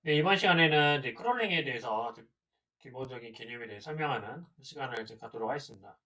네, 이번 시간에는 이제 크롤링에 대해서 기본적인 개념에 대해 설명하는 시간을 이제 갖도록 하겠습니다.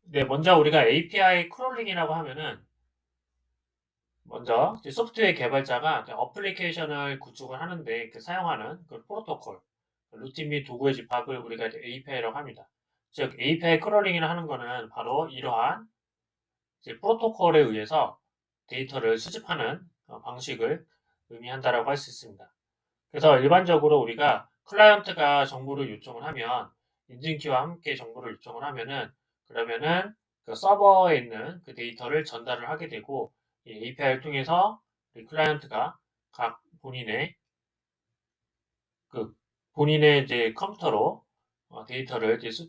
네, 먼저 우리가 API 크롤링이라고 하면은 먼저 이제 소프트웨어 개발자가 어플리케이션을 구축을 하는데 사용하는 그 프로토콜, 루틴 및 도구의 집합을 우리가 이제 API라고 합니다. 즉, API 크롤링이라 하는 거는 바로 이러한 이제 프로토콜에 의해서 데이터를 수집하는 방식을 의미한다라고 할 수 있습니다. 그래서 일반적으로 우리가 클라이언트가 정보를 요청을 하면 인증키와 함께 정보를 요청을 하면은 그러면은 그 서버에 있는 그 데이터를 전달을 하게 되고 이 API를 통해서 우리 클라이언트가 각 그 본인의 이제 컴퓨터로 데이터를 이제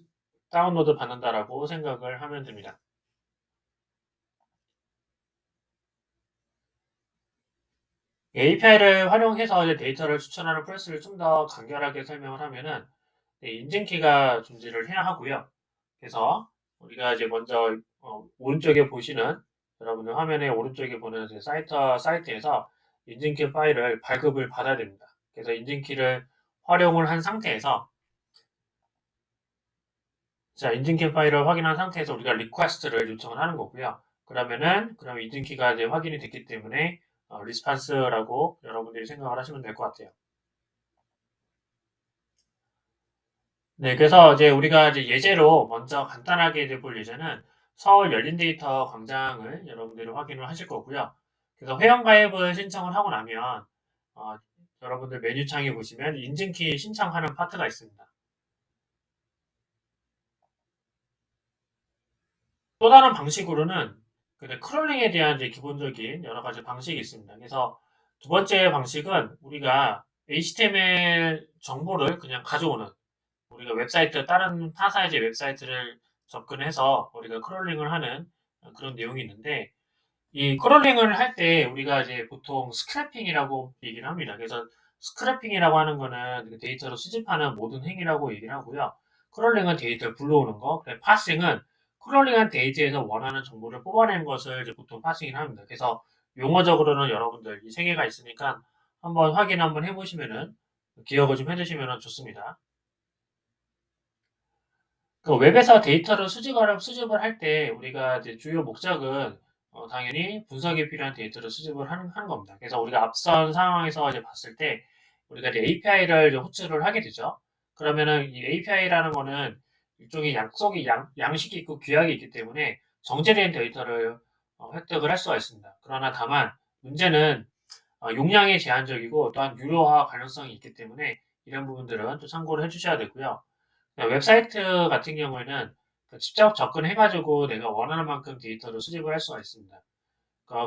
다운로드 받는다라고 생각을 하면 됩니다. API를 활용해서 이제 데이터를 추천하는 프로세스를 좀 더 간결하게 설명을 하면은 인증키가 존재를 해야 하고요. 그래서 우리가 이제 먼저 오른쪽에 보시는 여러분들 화면의 오른쪽에 보는 이제 사이트에서 인증키 파일을 발급을 받아야 됩니다. 그래서 인증키를 활용을 한 상태에서 자, 인증키 파일을 확인한 상태에서 우리가 리퀘스트를 요청을 하는 거고요. 그럼 인증키가 이제 확인이 됐기 때문에 리스판스라고 여러분들이 생각을 하시면 될 것 같아요. 네, 그래서 이제 우리가 이제 예제로 먼저 간단하게 이제 볼 예제는 서울 열린데이터 광장을 여러분들이 확인을 하실 거고요. 그래서 회원가입을 신청을 하고 나면 어, 여러분들 메뉴창에 보시면 인증키 신청하는 파트가 있습니다. 또 다른 방식으로는 크롤링에 대한 이제 기본적인 여러 가지 방식이 있습니다. 그래서 두 번째 방식은 우리가 HTML 정보를 그냥 가져오는 우리가 다른 타사의 이제 웹사이트를 접근해서 우리가 크롤링을 하는 그런 내용이 있는데, 이 크롤링을 할 때 우리가 이제 보통 스크래핑이라고 얘기를 합니다. 그래서 스크래핑이라고 하는 거는 그 데이터를 수집하는 모든 행위라고 얘기를 하고요. 크롤링은 데이터를 불러오는 거, 파싱은 크롤링한 데이터에서 원하는 정보를 뽑아낸 것을 이제 보통 파싱을 합니다. 그래서 용어적으로는 여러분들 이 세 개가 있으니까 한번 확인 한번 해보시면은 기억을 좀 해두시면 좋습니다. 그 웹에서 데이터를 수집을 할 때 우리가 이제 주요 목적은 당연히 분석에 필요한 데이터를 수집을 하는 겁니다. 그래서 우리가 앞선 상황에서 이제 봤을 때 우리가 이제 API를 호출을 하게 되죠. 그러면은 이 API라는 거는 일종의 양식이 있고 규약이 있기 때문에 정제된 데이터를 획득을 할 수가 있습니다. 그러나 다만 문제는 용량이 제한적이고 또한 유료화 가능성이 있기 때문에 이런 부분들은 또 참고를 해주셔야 되고요. 웹사이트 같은 경우에는 직접 접근해가지고 내가 원하는 만큼 데이터를 수집을 할 수가 있습니다.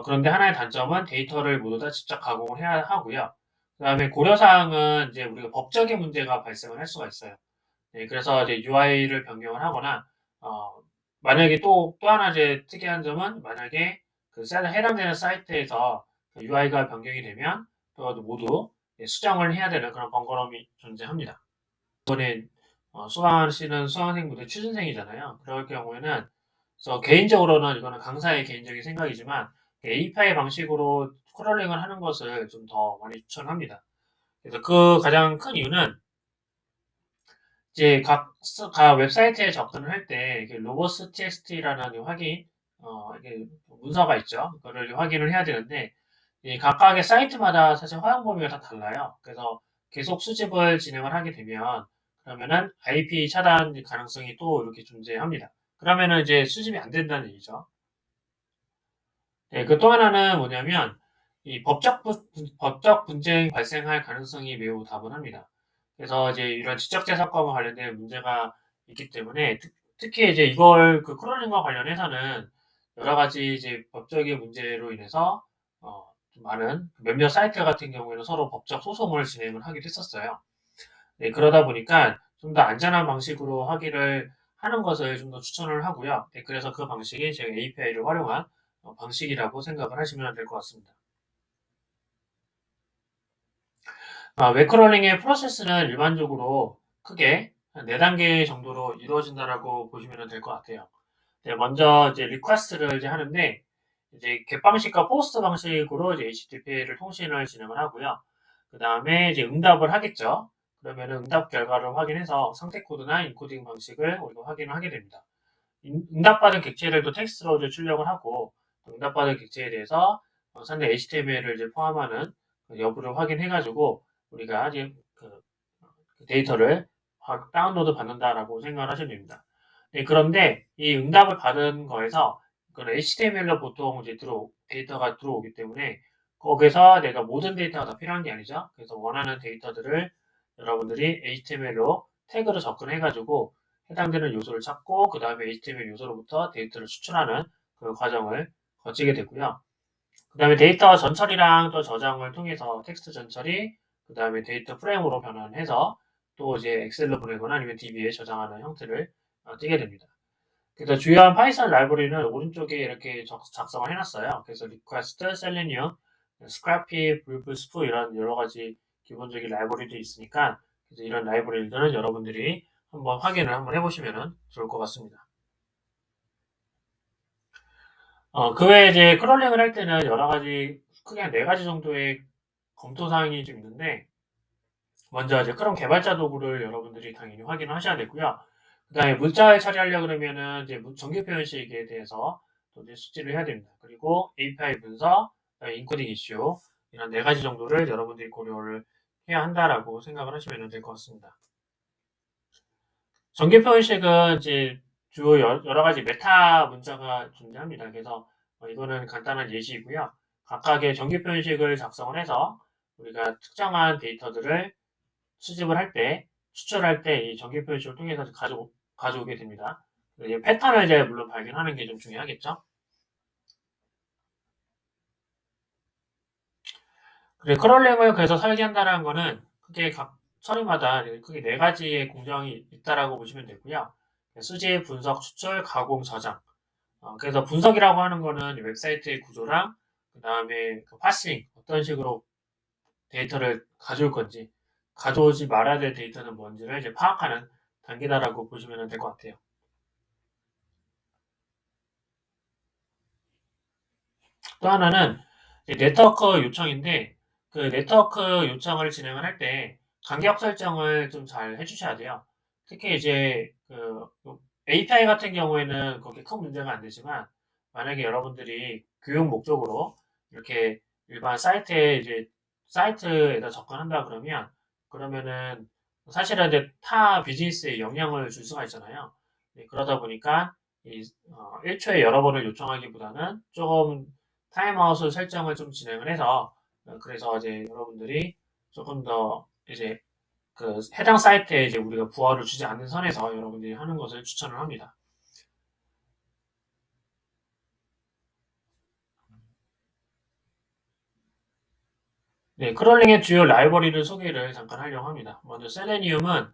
그런데 하나의 단점은 데이터를 모두 다 직접 가공을 해야 하고요. 그 다음에 고려사항은 이제 우리가 법적인 문제가 발생을 할 수가 있어요. 네, 그래서 이제 UI를 변경을 하거나, 만약에 또 하나 이제 특이한 점은 만약에 해당되는 사이트에서 UI가 변경이 되면 또 모두 수정을 해야 되는 그런 번거로움이 존재합니다. 이번에 수강하시는 수강생분들 취준생이잖아요. 그럴 경우에는 그래서 개인적으로는 이거는 강사의 개인적인 생각이지만 API 방식으로 크롤링을 하는 것을 좀 더 많이 추천합니다. 그래서 그 가장 큰 이유는 이제 각 웹사이트에 접근을 할 때 이게 로버스 txt라는 이게 문서가 있죠. 그거를 확인을 해야 되는데 이 각각의 사이트마다 사실 허용 범위가 다 달라요. 그래서 계속 수집을 진행을 하게 되면 그러면은 IP 차단 가능성이 또 이렇게 존재합니다. 그러면은 이제 수집이 안 된다는 얘기죠. 네, 그 또 하나는 뭐냐면 이 법적 분쟁 발생할 가능성이 매우 다분합니다. 그래서 이제 이런 지적재산권과 관련된 문제가 있기 때문에 특히 이제 이걸 크롤링과 관련해서는 여러 가지 이제 법적인 문제로 인해서 좀 많은 몇몇 사이트 같은 경우에는 서로 법적 소송을 진행을 하기도 했었어요. 네, 그러다 보니까 좀 더 안전한 방식으로 하기를 하는 것을 좀 더 추천을 하고요. 네, 그래서 그 방식이 제가 API를 활용한 방식이라고 생각을 하시면 될 것 같습니다. 웹크롤링의 프로세스는 일반적으로 크게 한 4단계 정도로 이루어진다라고 보시면 될 것 같아요. 네, 먼저 이제 리퀘스트를 이제 하는데 이제 get 방식과 post 방식으로 이제 HTTP를 통신을 진행을 하고요. 그 다음에 이제 응답을 하겠죠. 그러면은 응답 결과를 확인해서 상태 코드나 인코딩 방식을 우리가 확인을 하게 됩니다. 응답받은 객체를 또 텍스트로 이제 출력을 하고, 응답받은 객체에 대해서 상대 HTML을 이제 포함하는 여부를 확인해가지고 우리가 이제 그 데이터를 다운로드 받는다라고 생각을 하시면 됩니다. 네, 그런데 이 응답을 받은 거에서 그런 HTML로 보통 이제 데이터가 들어오기 때문에 거기서 내가 모든 데이터가 다 필요한 게 아니죠. 그래서 원하는 데이터들을 여러분들이 HTML로 태그로 접근해가지고 해당되는 요소를 찾고 그 다음에 HTML 요소로부터 데이터를 추출하는 그 과정을 거치게 되고요. 그 다음에 데이터 전처리랑 또 저장을 통해서 텍스트 전처리, 그 다음에 데이터 프레임으로 변환해서 또 이제 엑셀로 보내거나 아니면 DB에 저장하는 형태를 띄게 됩니다. 그래서 주요한 파이썬 라이브러리는 오른쪽에 이렇게 작성을 해놨어요. 그래서 request, selenium, scrappy, bulbsp 이런 여러 가지 기본적인 라이브러리도 있으니까 그래서 이런 라이브러리들은 여러분들이 한번 확인을 한번 해보시면 좋을 것 같습니다. 그 외에 이제 크롤링을 할 때는 여러 가지 크게 한 4가지 정도의 검토 사항이 좀 있는데 먼저 이제 크롬 개발자 도구를 여러분들이 당연히 확인을 하셔야 되고요. 그다음에 문자를 처리하려고 그러면은 이제 정규 표현식에 대해서 또 이제 숙지를 해야 됩니다. 그리고 API 분석, 인코딩 이슈 이런 4가지 정도를 여러분들이 고려를 해야 한다라고 생각을 하시면 될 것 같습니다. 정규 표현식은 이제 주요 여러 가지 메타 문자가 존재합니다. 그래서 이거는 간단한 예시이고요. 각각의 정규 표현식을 작성을 해서 우리가 특정한 데이터들을 수집을 할 때, 추출할 때 이 정규 표현식을 통해서 가져오게 됩니다. 이 패턴을 이제 물론 발견하는 게 좀 중요하겠죠. 그래, 크롤링을 그래서 설계한다는 거는 크게 각 처리마다 크게 4가지의 공정이 있다라고 보시면 되고요. 수집, 분석, 추출, 가공, 저장. 그래서 분석이라고 하는 거는 웹사이트의 구조랑 그 다음에 그 파싱, 어떤 식으로 데이터를 가져올 건지, 가져오지 말아야 될 데이터는 뭔지를 이제 파악하는 단계다라고 보시면 될 것 같아요. 또 하나는 네트워크 요청인데 그 네트워크 요청을 진행을 할 때 간격 설정을 좀 잘 해주셔야 돼요. 특히 이제 그 API 같은 경우에는 그렇게 큰 문제가 안 되지만 만약에 여러분들이 교육 목적으로 이렇게 일반 사이트에다 접근한다 그러면은 사실은 이제 타 비즈니스에 영향을 줄 수가 있잖아요. 네, 그러다 보니까 1초에 여러 번을 요청하기보다는 조금 타임아웃을 설정을 좀 진행을 해서 그래서 이제 여러분들이 조금 더 이제 그 해당 사이트에 이제 우리가 부하를 주지 않는 선에서 여러분들이 하는 것을 추천을 합니다. 네, 크롤링의 주요 라이브러리를 소개를 잠깐 하려고 합니다. 먼저 셀레니움은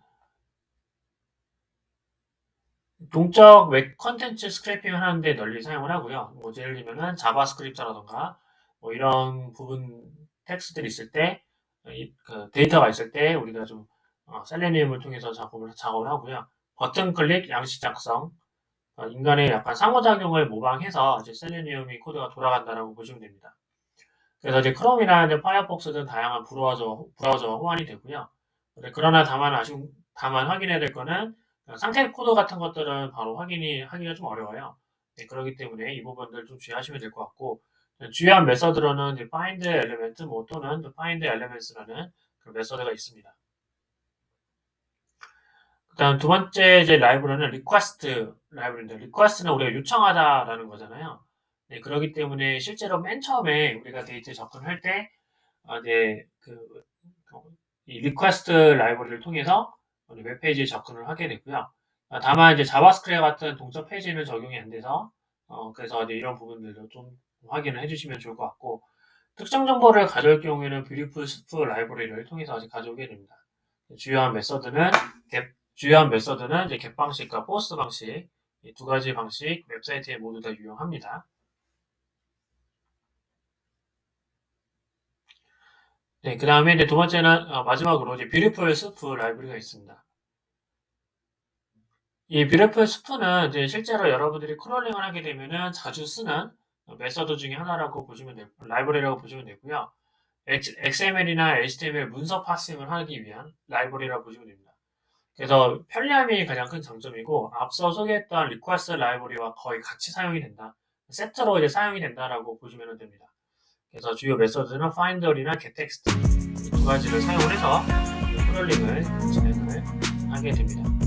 동적 웹 컨텐츠 스크래핑을 하는데 널리 사용을 하고요. 뭐 예를 들면은 자바스크립트라던가 뭐 이런 부분 텍스트들이 있을 때, 그 데이터가 있을 때 우리가 좀 셀레니움을 통해서 작업을 하고요. 버튼 클릭, 양식 작성, 인간의 약간 상호작용을 모방해서 이제 셀레니움이 코드가 돌아간다라고 보시면 됩니다. 그래서 이제 크롬이나 이제 파이어폭스 등 다양한 브라우저와 호환이 되고요. 그러나 다만 확인해야 될 거는 상태 코드 같은 것들은 바로 하기가 좀 어려워요. 네, 그렇기 때문에 이 부분들 좀 주의하시면 될 것 같고, 주요한 메서드로는 이제 find element 뭐 또는 find elements라는 그 메서드가 있습니다. 그다음 두 번째 이제 라이브러리는 request 라이브러리인데, request는 우리가 요청하다라는 거잖아요. 네, 그렇기 때문에 실제로 맨 처음에 우리가 데이터에 접근할 때 이제 이 리퀘스트 라이브러리를 통해서 웹페이지에 접근을 하게 되고요. 다만 이제 자바스크립트 같은 동적 페이지는 적용이 안 돼서 그래서 이제 이런 부분들도 좀 확인을 해주시면 좋을 것 같고, 특정 정보를 가져올 경우에는 뷰티풀 스프 라이브러리를 통해서 가져오게 됩니다. 주요한 메서드는 이제 get 방식과 post 방식 이 2가지 방식 웹사이트에 모두 다 유용합니다. 네, 그 다음에 이제 두 번째는 마지막으로 이제 뷰티풀 스프 라이브러리가 있습니다. 이 뷰티풀 스프는 이제 실제로 여러분들이 크롤링을 하게 되면은 자주 쓰는 메서드 중에 하나라고 보시면 되고, 라이브러리라고 보시면 되고요. XML이나 HTML 문서 파싱을 하기 위한 라이브러리라고 보시면 됩니다. 그래서 편리함이 가장 큰 장점이고, 앞서 소개했던 리퀘스트 라이브러리와 거의 같이 사용이 된다. 세트로 이제 사용이 된다라고 보시면 됩니다. 그래서 주요 메서드는 finder이나 getText 이 두 가지를 사용을 해서 프롤링을 진행을 하게 됩니다.